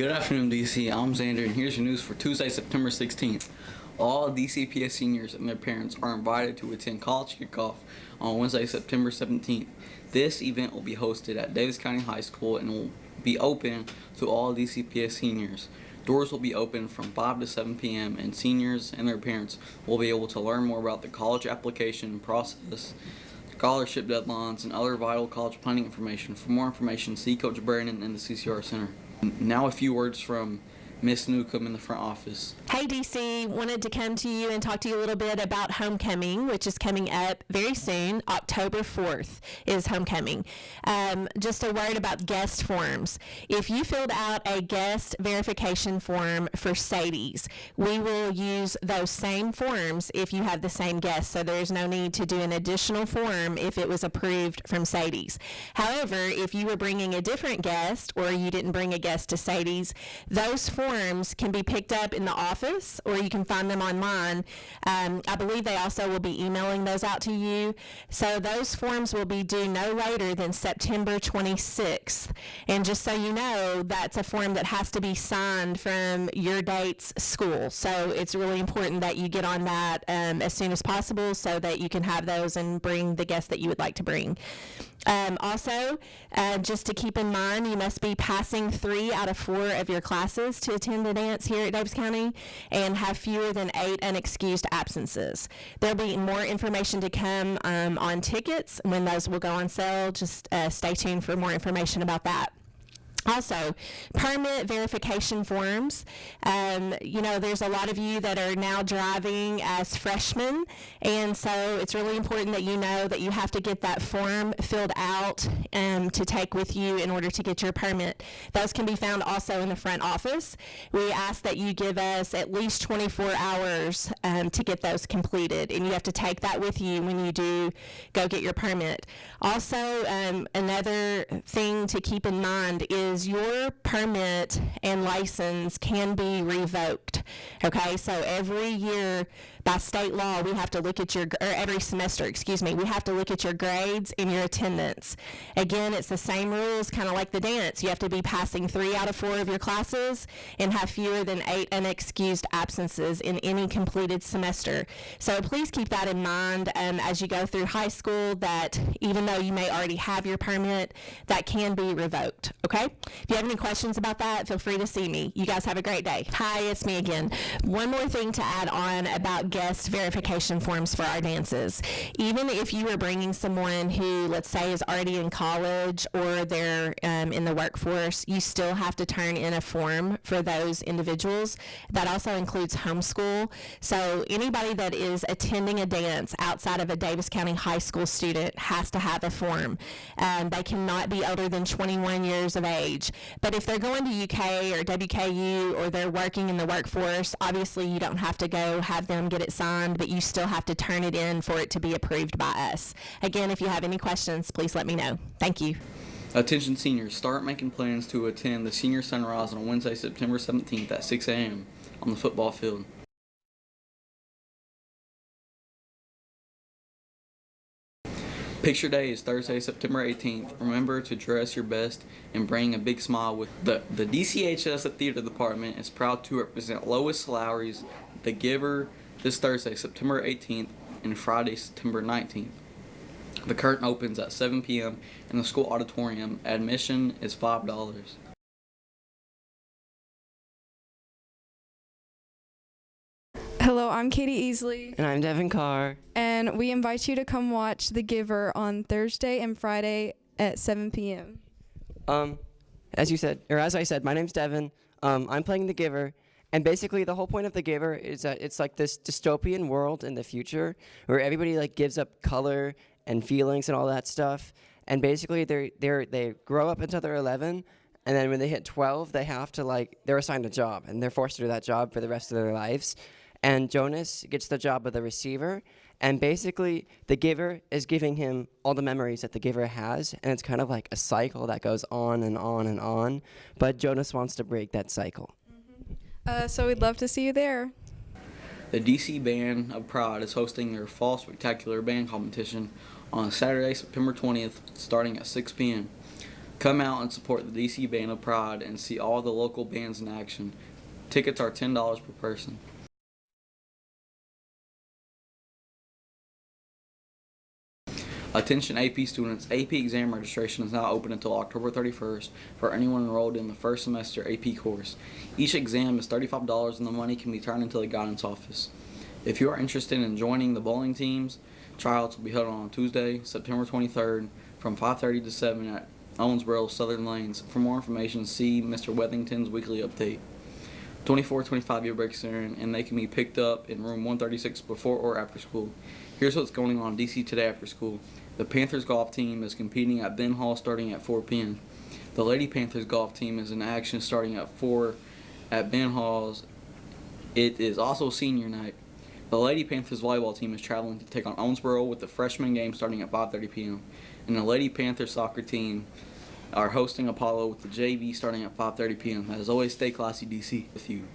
Good afternoon, DC. I'm Xander, and here's your news for Tuesday, September 16th. All DCPS seniors and their parents are invited to attend college kickoff on Wednesday, September 17th. This event will be hosted at Davis County High School and will be open to all DCPS seniors. Doors will be open from 5 to 7 p.m. and seniors and their parents will be able to learn more about the college application process, scholarship deadlines, and other vital college planning information. For more information, see Coach Brandon in the CCR Center. Now a few words from Miss Newcomb in the front office. Hey DC, wanted to come to you and talk to you a little bit about homecoming, which is coming up very soon. October 4th is homecoming. Just a word about guest forms. If you filled out a guest verification form for Sadie's, we will use those same forms if you have the same guest, so there's no need to do an additional form if it was approved from Sadie's. However, if you were bringing a different guest or you didn't bring a guest to Sadie's, those forms can be picked up in the office or you can find them online. I believe they also will be emailing those out to you. So those forms will be due no later than September 26th. And just so you know, that's a form that has to be signed from your date's school. So it's really important that you get on that as soon as possible so that you can have those and bring the guests that you would like to bring. Also, just to keep in mind, you must be passing 3 out of 4 of your classes to attend the dance here at Davis County and have fewer than 8 unexcused absences. There'll be more information to come on tickets when those will go on sale. Just stay tuned for more information about that. Also, permit verification forms. There's a lot of you that are now driving as freshmen, and so it's really important that you know that you have to get that form filled out to take with you in order to get your permit. Those can be found also in the front office. We ask that you give us at least 24 hours to get those completed, and you have to take that with you when you do go get your permit. Also, another thing to keep in mind is your permit and license can be revoked. Okay, so every year by state law, we have to look at every semester, we have to look at your grades and your attendance. Again, it's the same rules, kind of like the dance. You have to be passing 3 out of 4 of your classes and have fewer than 8 unexcused absences in any completed semester. So please keep that in mind as you go through high school, that even though you may already have your permit, that can be revoked, okay? If you have any questions about that, feel free to see me. You guys have a great day. Hi, it's me again. One more thing to add on about guest verification forms for our dances. Even if you are bringing someone who, let's say, is already in college or they're in the workforce, you still have to turn in a form for those individuals. That also includes homeschool. So anybody that is attending a dance outside of a Davis County High School student has to have a form. They cannot be older than 21 years of age. But if they're going to UK or WKU or they're working in the workforce, obviously you don't have to go have them get it signed, but you still have to turn it in for it to be approved by us. Again, if you have any questions, please let me know. Thank you. Attention seniors, start making plans to attend the Senior Sunrise on Wednesday, September 17th at 6 a.m. on the football field. Picture Day is Thursday, September 18th. Remember to dress your best and bring a big smile with the DCHS Theater Department is proud to represent Lois Lowry's The Giver this Thursday, September 18th and Friday, September 19th. The curtain opens at 7 p.m. in the school auditorium. Admission is $5. Hello, I'm Katie Easley. And I'm Devin Carr. And we invite you to come watch The Giver on Thursday and Friday at 7 p.m. As I said, my name's Devin. I'm playing The Giver. And basically the whole point of The Giver is that it's like this dystopian world in the future where everybody like gives up color and feelings and all that stuff. And basically they grow up until they're 11. And then when they hit 12, they have to they're assigned a job and they're forced to do that job for the rest of their lives. And Jonas gets the job of the receiver, and basically The Giver is giving him all the memories that The Giver has, and it's kind of like a cycle that goes on and on and on, but Jonas wants to break that cycle. So we'd love to see you there. The DC Band of Pride is hosting their Fall Spectacular Band Competition on Saturday, September 20th, starting at 6 p.m. Come out and support the DC Band of Pride and see all the local bands in action. Tickets are $10 per person. Attention AP students, AP exam registration is now open until October 31st for anyone enrolled in the first semester AP course. Each exam is $35 and the money can be turned into the guidance office. If you are interested in joining the bowling teams, tryouts will be held on Tuesday, September 23rd from 5:30 to 7 at Owensboro Southern Lanes. For more information, see Mr. Wethington's weekly update. 24-25-year breaks are in, and they can be picked up in room 136 before or after school. Here's what's going on DC Today after school. The Panthers golf team is competing at Ben Hall starting at 4 p.m. The Lady Panthers golf team is in action starting at 4 at Ben Hall's. It is also senior night. The Lady Panthers volleyball team is traveling to take on Owensboro with the freshman game starting at 5:30 p.m. And the Lady Panthers soccer team are hosting Apollo with the JV starting at 5:30 p.m. As always, stay classy, DC, with you.